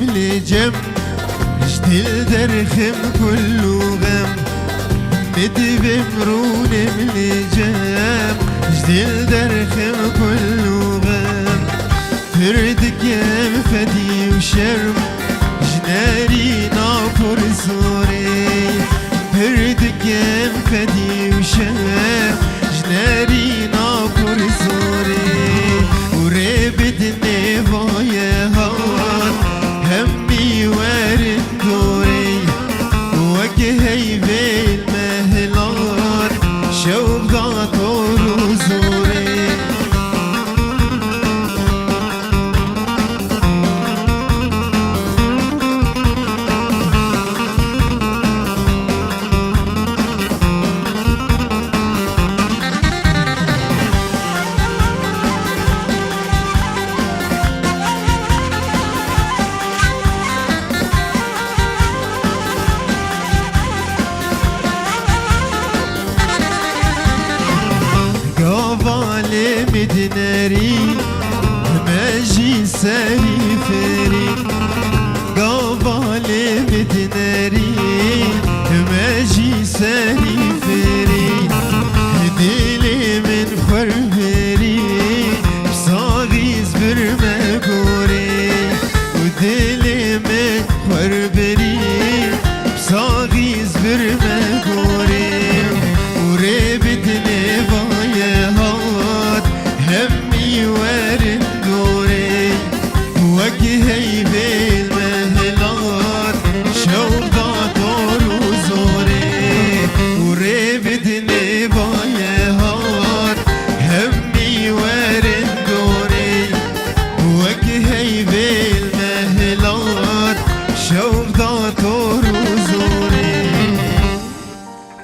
ملجم جديل درخم كله غم مدي مرون ملجم جديل درخم كله غم فردك يم فدي وشرم جناري نافر زوري فردك يم فدي وشرم جناري نافر زوري وريبد نفايا هوان همي وارد دوري وجهي في المهلان شوق ضاطر وزوري مدناري ماجي ساري فري قبالي مدناري ماجي ساري فري ديلي من خرفري بصاغيز برمقوري وديلي من خرفري بصاغيز برمقوري وريبتني بايا هاد همي وارد دوري وجهي بالمهلات شوقة طول وزوري وريبتني بايا هاد همي وارد دوري وجهي بالمهلات شوقة طول